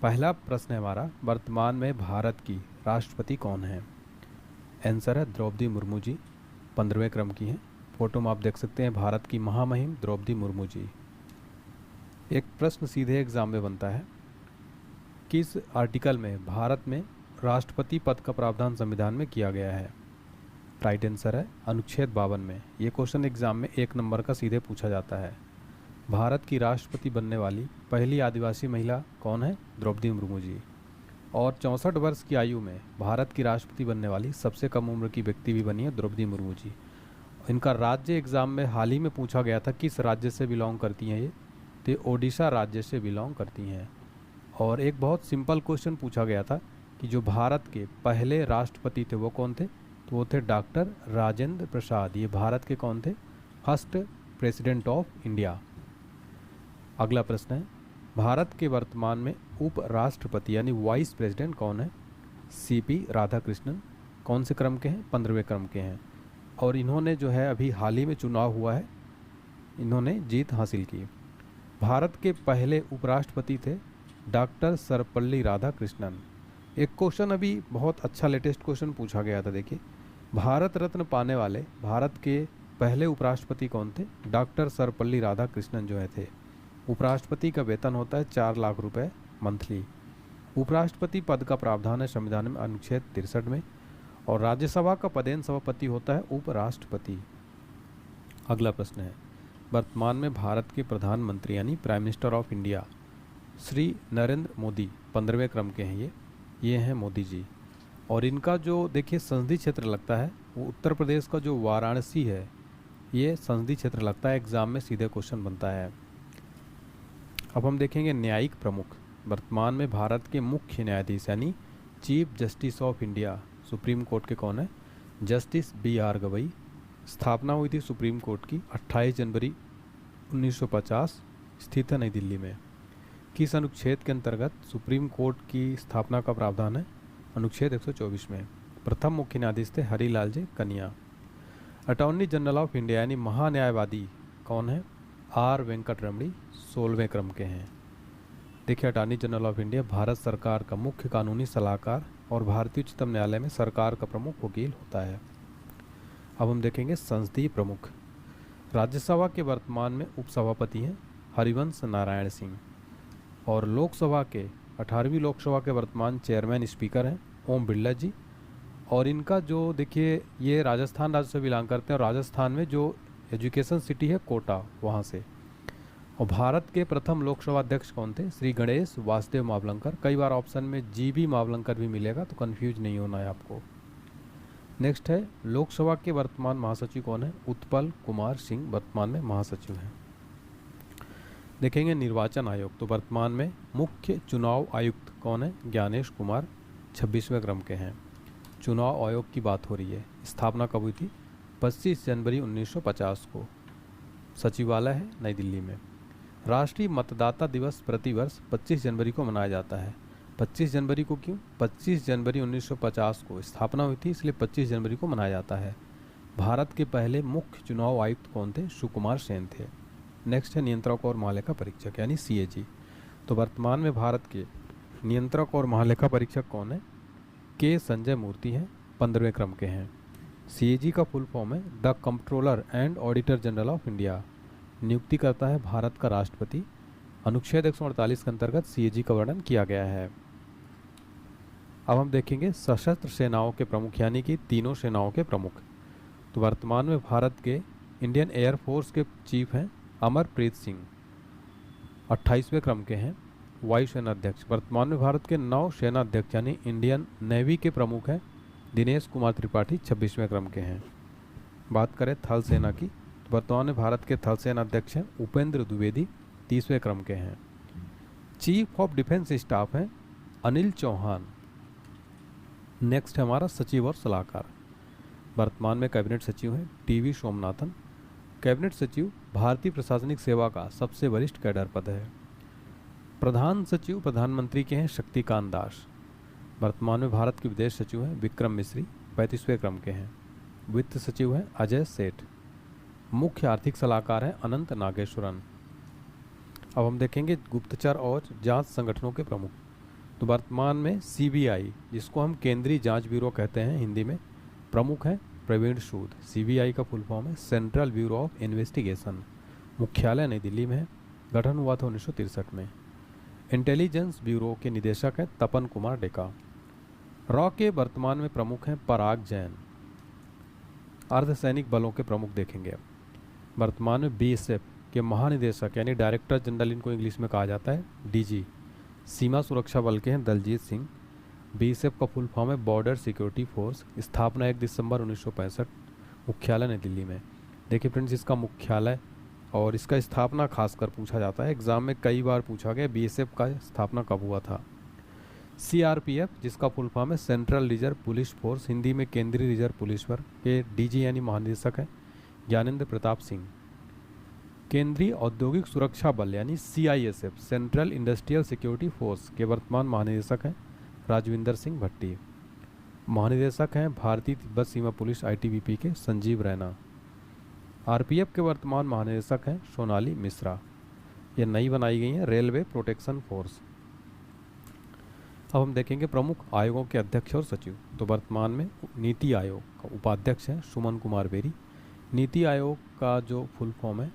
पहला प्रश्न है हमारा, वर्तमान में भारत की राष्ट्रपति कौन है? आंसर है द्रौपदी मुर्मू जी, 15वें क्रम की हैं। फोटो में आप देख सकते हैं भारत की महामहिम द्रौपदी मुर्मू जी। एक प्रश्न सीधे एग्जाम में बनता है, किस आर्टिकल में भारत में राष्ट्रपति पद का प्रावधान संविधान में किया गया है? राइट आंसर है अनुच्छेद 52 में। ये क्वेश्चन एग्जाम में 1 नंबर का सीधे पूछा जाता है। भारत की राष्ट्रपति बनने वाली पहली आदिवासी महिला कौन है? द्रौपदी मुर्मू जी। और 64 वर्ष की आयु में भारत की राष्ट्रपति बनने वाली सबसे कम उम्र की व्यक्ति भी बनी है द्रौपदी मुर्मू जी। इनका राज्य एग्जाम में हाल ही में पूछा गया था, किस राज्य से बिलोंग करती हैं ये? तो ये ओडिशा राज्य से बिलोंग करती हैं। और एक बहुत सिंपल क्वेश्चन पूछा गया था कि जो भारत के पहले राष्ट्रपति थे वो कौन थे? तो वो थे डॉक्टर राजेंद्र प्रसाद। ये भारत के कौन थे? First president of India. अगला प्रश्न है, भारत के वर्तमान में उपराष्ट्रपति यानी वाइस प्रेसिडेंट कौन है? सीपी राधाकृष्णन। कौन से क्रम के हैं? 15वें क्रम के हैं। और इन्होंने जो है अभी हाल ही में चुनाव हुआ है, इन्होंने जीत हासिल की। भारत के पहले उपराष्ट्रपति थे डॉक्टर सर्वपल्ली राधाकृष्णन। एक क्वेश्चन अभी बहुत अच्छा लेटेस्ट क्वेश्चन पूछा गया था, देखिए, भारत रत्न पाने वाले भारत के पहले उपराष्ट्रपति कौन थे? डॉक्टर सर्वपल्ली राधाकृष्णन जो है थे। उपराष्ट्रपति का वेतन होता है 4 लाख रुपए मंथली। उपराष्ट्रपति पद का प्रावधान है संविधान में अनुच्छेद 63 में। और राज्यसभा का पदेन सभापति होता है उपराष्ट्रपति। अगला प्रश्न है, वर्तमान में भारत के प्रधानमंत्री यानी prime minister of India Shri Narendra Modi, 15वें क्रम के हैं ये हैं मोदी जी। और इनका जो देखिए संसदीय क्षेत्र लगता है वो उत्तर प्रदेश का जो वाराणसी है, ये संसदीय क्षेत्र लगता है। एग्जाम में सीधे क्वेश्चन बनता है। अब हम देखेंगे न्यायिक प्रमुख। वर्तमान में भारत के मुख्य न्यायाधीश यानी chief justice of India supreme court के कौन है? Justice BR Gavai. स्थापना हुई थी सुप्रीम कोर्ट की 28 जनवरी 1950, स्थित है नई दिल्ली में। किस अनुच्छेद के अंतर्गत सुप्रीम कोर्ट की स्थापना का प्रावधान है? अनुच्छेद 124 में। प्रथम मुख्य न्यायाधीश थे हरिलाल जे कनिया। अटॉर्नी जनरल ऑफ इंडिया यानी महान्यायवादी कौन है? R वेंकट रमणी, 16वें क्रम के हैं। देखिए, attorney general of India Bharat सरकार का मुख्य कानूनी सलाहकार और भारतीय उच्चतम न्यायालय में सरकार का प्रमुख वकील होता है। अब हम देखेंगे संसदीय प्रमुख। राज्यसभा के वर्तमान में उपसभापति हैं हरिवंश नारायण सिंह। और लोकसभा के 18वीं लोकसभा के वर्तमान चेयरमैन स्पीकर हैं ओम बिरला जी। और इनका जो देखिए ये राजस्थान राज्य से बिलोंग करते हैं और राजस्थान में जो एजुकेशन सिटी है कोटा, वहाँ से। और भारत के प्रथम लोकसभा अध्यक्ष कौन थे? श्री गणेश वासुदेव मावलंकर। कई बार ऑप्शन में GB मावलंकर भी मिलेगा, तो कंफ्यूज नहीं होना है आपको। नेक्स्ट है लोकसभा के वर्तमान महासचिव कौन है? उत्पल कुमार सिंह वर्तमान में महासचिव हैं। देखेंगे निर्वाचन आयोग। तो वर्तमान में मुख्य चुनाव आयुक्त कौन है? ज्ञानेश कुमार, 26वें क्रम के हैं। चुनाव आयोग की बात हो रही है। स्थापना कब हुई थी? 25 जनवरी 1950 को। सचिवालय है नई दिल्ली में। राष्ट्रीय मतदाता दिवस प्रतिवर्ष 25 जनवरी को मनाया जाता है। 25 जनवरी को क्यों? 25 जनवरी 1950 को स्थापना हुई थी, इसलिए 25 जनवरी को मनाया जाता है। भारत के पहले मुख्य चुनाव आयुक्त कौन थे? सुकुमार सेन थे। नेक्स्ट है नियंत्रक और महालेखा परीक्षक यानी CAG। तो वर्तमान में भारत के नियंत्रक और महालेखा परीक्षक कौन है? K संजय मूर्ति हैं, 15वें क्रम के हैं। CAG का फुल फॉर्म है the controller and auditor general of India. नियुक्ति करता है भारत का राष्ट्रपति। अनुच्छेद 148 के अंतर्गत CAG का वर्णन किया गया है। अब हम देखेंगे सशस्त्र सेनाओं के प्रमुख यानी कि तीनों सेनाओं के प्रमुख। तो वर्तमान में भारत के इंडियन एयरफोर्स के चीफ हैं अमरप्रीत सिंह, 28वें क्रम के हैं। वायु सेना अध्यक्ष। वर्तमान में भारत के नौ सेना अध्यक्ष यानी इंडियन नेवी के प्रमुख हैं दिनेश कुमार त्रिपाठी, 26वें क्रम के हैं। बात करें थल सेना की, तो वर्तमान में भारत के थल सेना अध्यक्ष हैं उपेंद्र द्विवेदी, 30वें क्रम के हैं। चीफ ऑफ डिफेंस स्टाफ हैं अनिल चौहान। नेक्स्ट है हमारा सचिव और सलाहकार। वर्तमान में कैबिनेट सचिव हैं TV सोमनाथन। कैबिनेट सचिव भारतीय प्रशासनिक सेवा का सबसे वरिष्ठ कैडर पद है। प्रधान सचिव प्रधानमंत्री के हैं शक्तिकांत दास। वर्तमान में भारत के विदेश सचिव हैं विक्रम मिश्री, 35वें क्रम के हैं। वित्त सचिव हैं अजय सेठ। मुख्य आर्थिक सलाहकार हैं अनंत नागेश्वरन। अब हम देखेंगे गुप्तचर और जांच संगठनों के प्रमुख। तो वर्तमान में सीबीआई, जिसको हम केंद्रीय जांच ब्यूरो कहते हैं हिंदी में, प्रमुख हैं प्रवीण सूद। सीबीआई का फुल फॉर्म है सेंट्रल ब्यूरो ऑफ इन्वेस्टिगेशन। मुख्यालय नई दिल्ली में है। गठन हुआ था 1963 में। इंटेलिजेंस ब्यूरो के निदेशक हैं तपन कुमार डेका। रॉ के वर्तमान में प्रमुख हैं पराग जैन। अर्धसैनिक बलों के प्रमुख देखेंगे अब। वर्तमान में बीएसएफ के महानिदेशक यानी डायरेक्टर जनरल इनको इंग्लिश में कहा जाता है, डीजी। सीमा सुरक्षा बल के हैं दलजीत सिंह। बीएसएफ का फुल फॉर्म है बॉर्डर सिक्योरिटी फोर्स। स्थापना 1 दिसंबर 1965। मुख्यालय नई दिल्ली में। देखिए फ्रेंड्स, इसका मुख्यालय और इसका स्थापना खासकर पूछा जाता है, एग्जाम में कई बार पूछा गया बीएसएफ का स्थापना कब हुआ था। सीआरपीएफ, जिसका फुल फॉर्म है central reserve police force, Hindi में केंद्रीय रिजर्व पुलिस बल के डीजी यानी महानिदेशक हैं ज्ञानेंद्र प्रताप सिंह। केंद्रीय औद्योगिक सुरक्षा बल यानी CISF, central industrial security force के वर्तमान महानिदेशक हैं राजविंदर सिंह भट्टी। महानिदेशक हैं भारतीय तिब्बत सीमा पुलिस आईटीबीपी के संजीव रैना। आरपीएफ के वर्तमान महानिदेशक हैं सोनाली मिश्रा। ये नई बनाई गई हैं रेलवे प्रोटेक्शन फोर्स। अब हम देखेंगे प्रमुख आयोगों के अध्यक्ष और सचिव। तो वर्तमान में नीति आयोग का उपाध्यक्ष हैं सुमन कुमार बेरी। नीति आयोग का जो फुल फॉर्म है,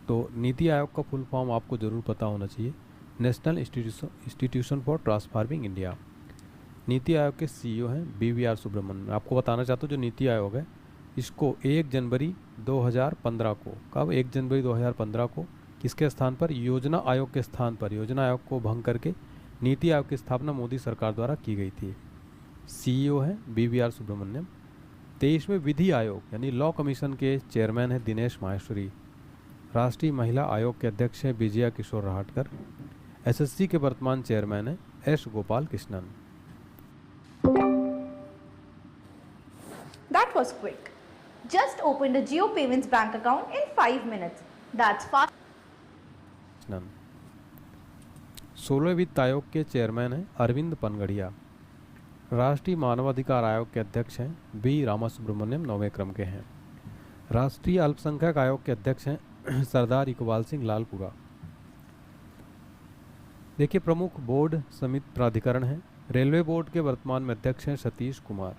तो नीति आयोग का फुल फॉर्म आपको ज़रूर पता होना चाहिए, national institution for transforming India. NITI Aayog के सीईओ हैं BVR सुब्रमण्यन। आपको बताना चाहता हूँ जो नीति आयोग है इसको 1 जनवरी 2015 को, कब 1 जनवरी 2015 को किसके स्थान पर, योजना आयोग के स्थान पर, योजना आयोग को भंग करके नीति आयोग की स्थापना मोदी सरकार द्वारा की गई थी। सीईओ हैं BVR सुब्रमण्यम। 23वें विधि आयोग यानी लॉ कमीशन के चेयरमैन हैं दिनेश माहेश्वरी। राष्ट्रीय महिला आयोग के अध्यक्ष हैं विजया किशोर राहटकर। एसएससी के वर्तमान चेयरमैन हैं S Gopal Krishnan. That was quick. Just opened a Jio Payments bank account in 5 minutes. That's fast. 16वें वित्त आयोग के चेयरमैन हैं अरविंद पनगड़िया। राष्ट्रीय मानवाधिकार आयोग के अध्यक्ष हैं बी रामासुब्रमण्यम, 9वें क्रम के हैं। राष्ट्रीय अल्पसंख्यक आयोग के अध्यक्ष हैं सरदार इकबाल सिंह लालपुरा। देखिए प्रमुख बोर्ड समिति प्राधिकरण हैं। रेलवे बोर्ड के वर्तमान में अध्यक्ष हैं सतीश कुमार।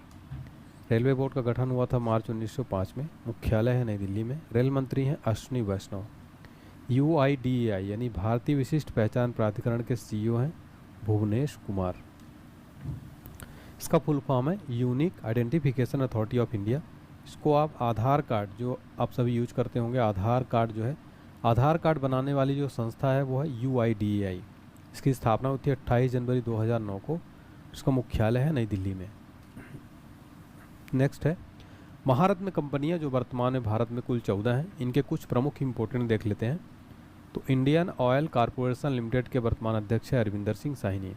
रेलवे बोर्ड का गठन हुआ था मार्च 1905 में। मुख्यालय है नई दिल्ली में। रेल मंत्री हैं अश्विनी वैष्णव। UIDAI यानी भारतीय विशिष्ट पहचान प्राधिकरण के सीईओ हैं भुवनेश कुमार। इसका फुल फॉर्म है unique identification authority of India. इसको आप आधार कार्ड, जो आप सभी यूज करते होंगे, आधार कार्ड जो है, आधार कार्ड बनाने वाली जो संस्था है वो है UIDAI। इसकी स्थापना हुई थी 28 जनवरी 2009 को। इसका मुख्यालय है नई दिल्ली में। नेक्स्ट है महारत्न कंपनियां जो वर्तमान में भारत में कुल 14 हैं। इनके कुछ प्रमुख इंपोर्टेंट देख लेते हैं। तो इंडियन ऑयल कॉरपोरेशन लिमिटेड के वर्तमान अध्यक्ष है अरविंदर सिंह साहिनी।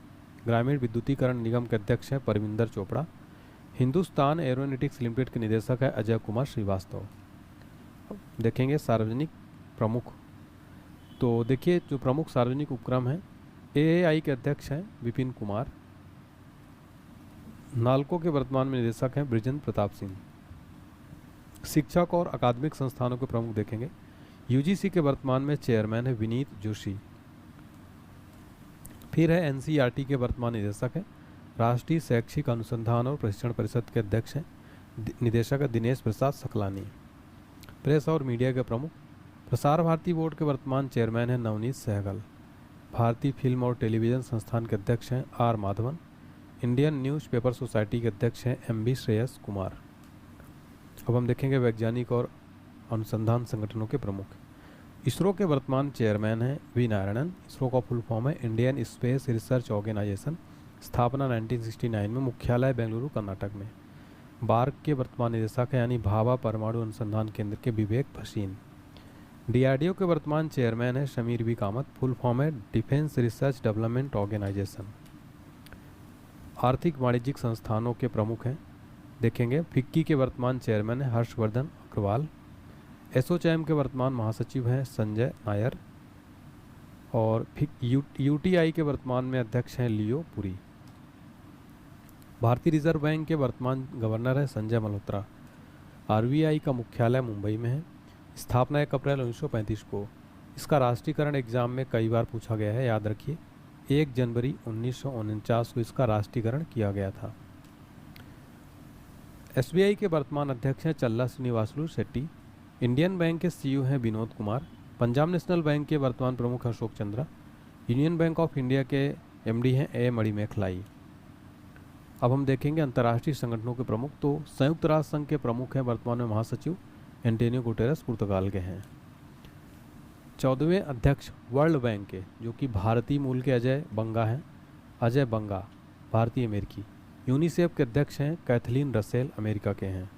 ग्रामीण विद्युतीकरण निगम के अध्यक्ष हैं परविंदर चोपड़ा। हिंदुस्तान एरोनॉटिक्स लिमिटेड के निदेशक है अजय कुमार श्रीवास्तव। देखेंगे सार्वजनिक प्रमुख। तो देखिए जो प्रमुख सार्वजनिक उपक्रम हैं, AAI के अध्यक्ष हैं विपिन कुमार। नालको के वर्तमान में निदेशक हैं बृजेंद्र प्रताप सिंह। शिक्षक और अकादमिक संस्थानों के प्रमुख देखेंगे। UGC के वर्तमान में चेयरमैन है विनीत जोशी। फिर है NCERT के वर्तमान निदेशक हैं राष्ट्रीय शैक्षिक अनुसंधान और प्रशिक्षण परिषद के अध्यक्ष हैं निदेशक है दिनेश प्रसाद सकलानी। प्रेस और मीडिया के प्रमुख। प्रसार भारती बोर्ड के वर्तमान चेयरमैन हैं नवनीत सहगल। भारतीय फिल्म और टेलीविज़न संस्थान के अध्यक्ष हैं R Madhavan. Indian newspaper society के अध्यक्ष हैं MB श्रेयस कुमार। अब हम देखेंगे वैज्ञानिक और अनुसंधान संगठनों के प्रमुख। इसरो के वर्तमान चेयरमैन हैं V नारायणन। इसरो का फुल फॉर्म है इंडियन स्पेस रिसर्च ऑर्गेनाइजेशन। स्थापना 1969 में। मुख्यालय बेंगलुरु कर्नाटक में। बार्क के वर्तमान निदेशक हैं यानी भाभा परमाणु अनुसंधान केंद्र के विवेक भसीन। DRDO के वर्तमान चेयरमैन है Samir B Kamat. Full form है डिफेंस रिसर्च डेवलपमेंट ऑर्गेनाइजेशन। आर्थिक वाणिज्यिक संस्थानों के प्रमुख हैं। देखेंगे फिक्की के वर्तमान चेयरमैन है हर्षवर्धन अग्रवाल। एसोचैम के वर्तमान महासचिव हैं संजय नायर। और UTI के वर्तमान में अध्यक्ष हैं लियो पुरी। भारतीय रिजर्व बैंक के वर्तमान गवर्नर हैं संजय मल्होत्रा। RBI का मुख्यालय मुंबई में है। स्थापना 1 अप्रैल 1935 को। इसका राष्ट्रीयकरण एग्जाम में कई बार पूछा गया है, याद रखिए। 1 जनवरी 1949 को इसका राष्ट्रीयकरण किया गया था। एसबीआई के वर्तमान अध्यक्ष हैं चल्ला श्रीनिवासलू शेट्टी। इंडियन बैंक के सीईओ हैं विनोद कुमार। पंजाब नेशनल बैंक के वर्तमान प्रमुख Ashok Chandra. Union bank of India के एमडी हैं ए मणिमेखलाई। अब हम देखेंगे अंतर्राष्ट्रीय संगठनों के प्रमुख। तो संयुक्त राष्ट्र संघ के प्रमुख हैं वर्तमान में महासचिव एंटोनियो गुटेरेस, पुर्तगाल के हैं। 14वें अध्यक्ष वर्ल्ड बैंक के, जो कि भारतीय मूल के अजय बंगा हैं, अजय बंगा भारतीय अमेरिकी। यूनिसेफ के अध्यक्ष हैं कैथलीन रसेल, अमेरिका के हैं।